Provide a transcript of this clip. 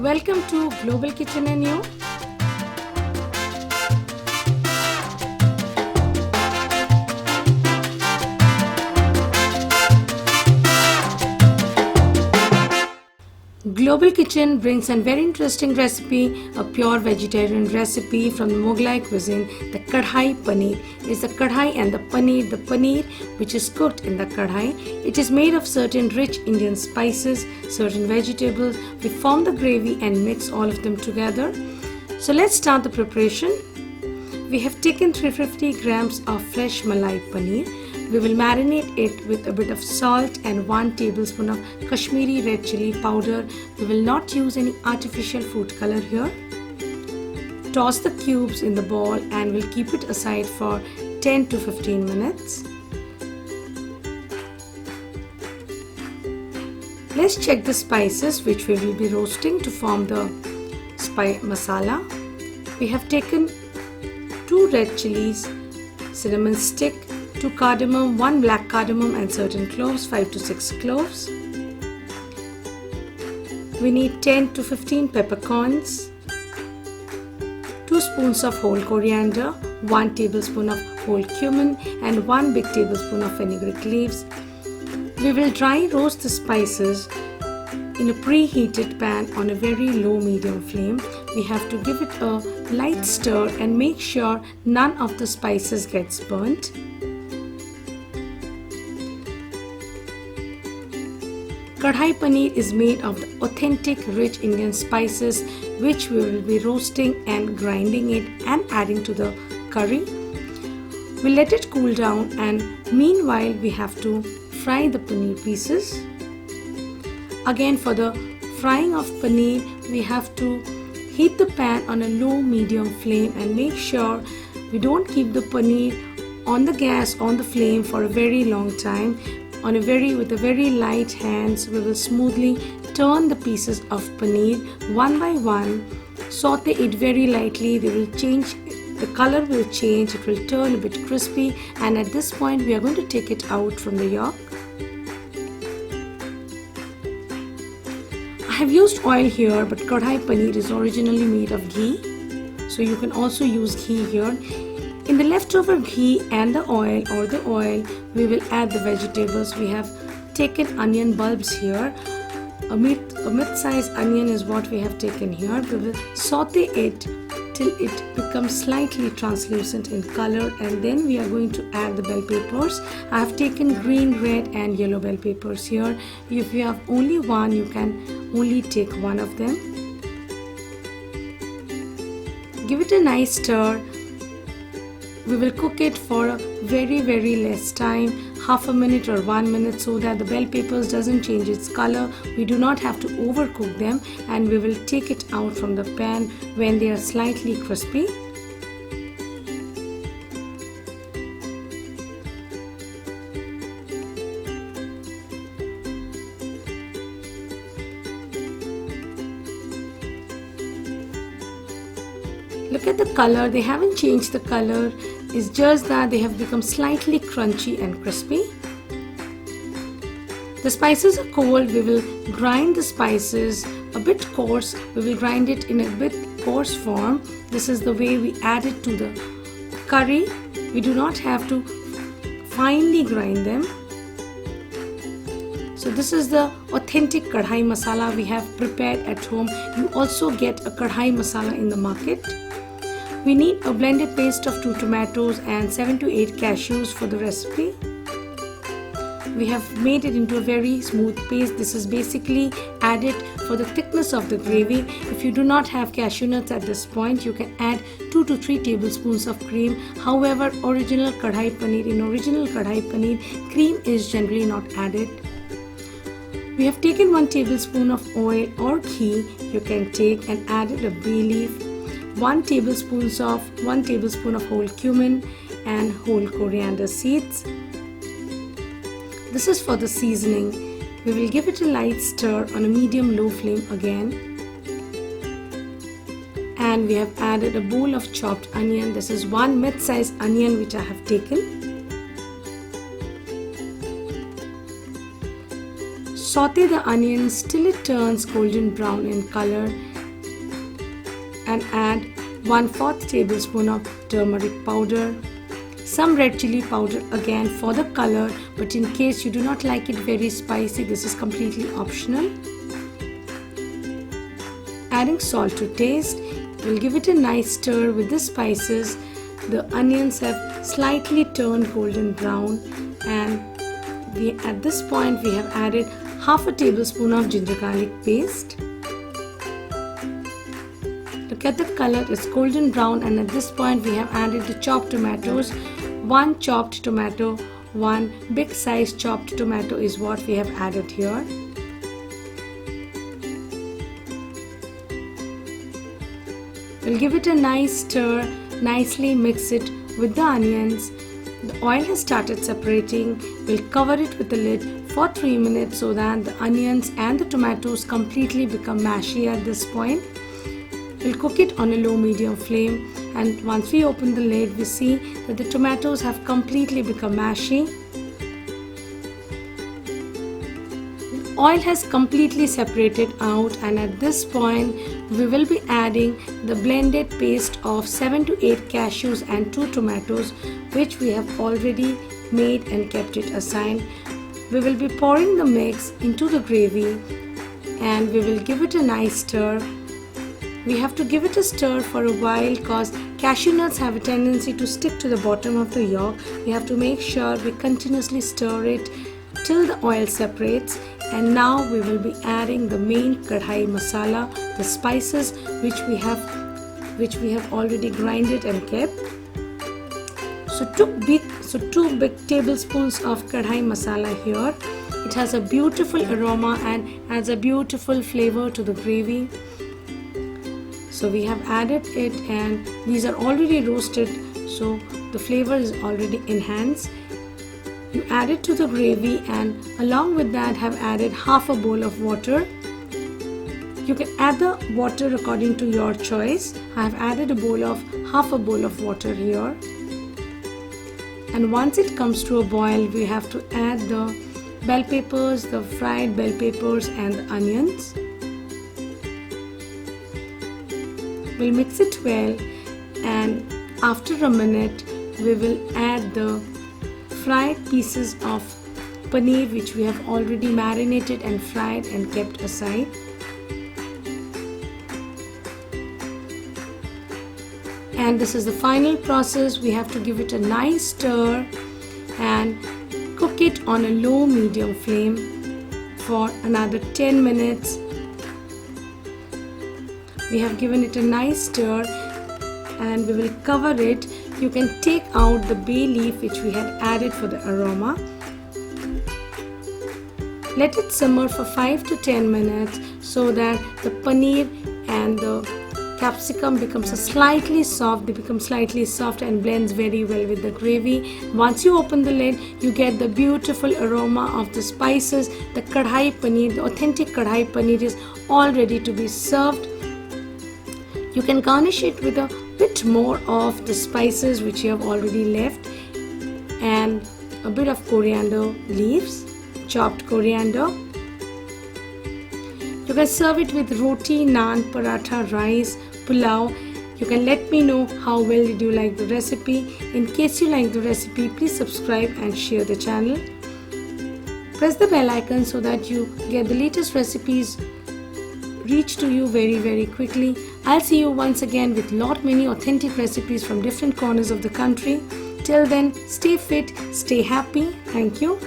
Welcome to Global Kitchen and You. Global Kitchen brings a very interesting recipe, a pure vegetarian recipe from the Mughlai cuisine. The Kadhai Paneer is the kadhai and the paneer which is cooked in the kadhai. It is made of certain rich Indian spices, certain vegetables. We form the gravy and mix all of them together. So let's start the preparation. We have taken 350 grams of fresh Malai paneer. We will marinate it with a bit of salt and 1 tablespoon of Kashmiri red chili powder. We will not use any artificial food color here. Toss the cubes in the bowl and we'll keep it aside for 10 to 15 minutes. Let's check the spices which we will be roasting to form the masala. We have taken 2 red chilies, cinnamon stick, 2 cardamom, 1 black cardamom and certain cloves, 5 to 6 cloves. We need 10 to 15 peppercorns, 2 spoons of whole coriander, 1 tablespoon of whole cumin and 1 big tablespoon of fenugreek leaves. We will dry roast the spices in a preheated pan on a very low medium flame. We have to give it a light stir and make sure none of the spices gets burnt. Kadhai paneer is made of the authentic rich Indian spices which we will be roasting and grinding it and adding to the curry. We'll let it cool down and meanwhile we have to fry the paneer pieces. Again, for the frying of paneer we have to heat the pan on a low medium flame and make sure we don't keep the paneer on the gas on the flame for a very long time. With a very light hands, we will smoothly turn the pieces of paneer one by one. Saute it very lightly. The color will change. It will turn a bit crispy. And at this point, we are going to take it out from the yolk. I have used oil here, but kadhai paneer is originally made of ghee. So you can also use ghee here. In the leftover ghee and the oil, we will add the vegetables. We have taken onion bulbs here. A mid-sized onion is what we have taken here. We will saute it till it becomes slightly translucent in color and then we are going to add the bell peppers. I have taken green, red and yellow bell peppers here. If you have only one, you can only take one of them. Give it a nice stir. We will cook it for a very less time, half a minute or 1 minute, so that the bell peppers doesn't change its color. We do not have to overcook them and we will take it out from the pan when they are slightly crispy. Look at the color, they haven't changed the color. It's just that they have become slightly crunchy and crispy. The spices are cold. We will grind the spices a bit coarse. We will grind it in a bit coarse form. This is the way we add it to the curry. We do not have to finely grind them. So this is the authentic kadhai masala we have prepared at home. You also get a kadhai masala in the market. We need a blended paste of 2 tomatoes and 7 to 8 cashews for the recipe. We have made it into a very smooth paste. This is basically added for the thickness of the gravy. If you do not have cashew nuts at this point, you can add 2 to 3 tablespoons of cream. However, in original kadhai paneer, cream is generally not added. We have taken 1 tablespoon of oil or ghee. You can take and added a bay leaf, 1 tablespoon of whole cumin and whole coriander seeds. This is for the seasoning. We will give it a light stir on a medium-low flame again. And we have added a bowl of chopped onion. This is 1 mid-sized onion which I have taken. Saute the onions till it turns golden brown in color and add 1/4 tablespoon of turmeric powder, some red chili powder again for the color, but in case you do not like it very spicy, this is completely optional. Adding salt to taste, we'll give it a nice stir with the spices. The onions have slightly turned golden brown, and at this point we have added 1/2 tablespoon of ginger garlic paste. Look at the color, it's golden brown, and at this point we have added the chopped tomatoes. 1 chopped tomato, 1 big size chopped tomato is what we have added here. We'll give it a nice stir, nicely mix it with the onions. The oil has started separating. We'll cover it with the lid for 3 minutes so that the onions and the tomatoes completely become mashy at this point. We'll cook it on a low-medium flame, and once we open the lid, we see that the tomatoes have completely become mashy. The oil has completely separated out, and at this point, we will be adding the blended paste of 7 to 8 cashews and 2 tomatoes, which we have already made and kept it aside. We will be pouring the mix into the gravy, and we will give it a nice stir. We have to give it a stir for a while because cashew nuts have a tendency to stick to the bottom of the yolk. We have to make sure we continuously stir it till the oil separates. And now we will be adding the main kadhai masala, the spices which we have already grinded and kept. So 2 big tablespoons of kadhai masala here. It has a beautiful aroma and adds a beautiful flavor to the gravy. So we have added it, and these are already roasted, so the flavor is already enhanced. You add it to the gravy, and along with that have added 1/2 bowl of water. You can add the water according to your choice. I have added a bowl of 1/2 bowl of water here. And once it comes to a boil, we have to add the bell peppers, the fried bell peppers and the onions. We'll mix it well, and after a minute we will add the fried pieces of paneer which we have already marinated and fried and kept aside. And this is the final process. We have to give it a nice stir and cook it on a low medium flame for another 10 minutes. We have given it a nice stir, and we will cover it. You can take out the bay leaf which we had added for the aroma. Let it simmer for 5 to 10 minutes so that the paneer and the capsicum becomes slightly soft. They become slightly soft and blends very well with the gravy. Once you open the lid, you get the beautiful aroma of the spices. The kadhai paneer, the authentic kadhai paneer, is all ready to be served. You can garnish it with a bit more of the spices which you have already left, and a bit of coriander leaves, chopped coriander. You can serve it with roti, naan, paratha, rice, pulao. You can let me know how well did you like the recipe. In case you like the recipe, please subscribe and share the channel. Press the bell icon so that you get the latest recipes reach to you very quickly. I'll see you once again with many authentic recipes from different corners of the country. Till then, stay fit, stay happy. Thank you.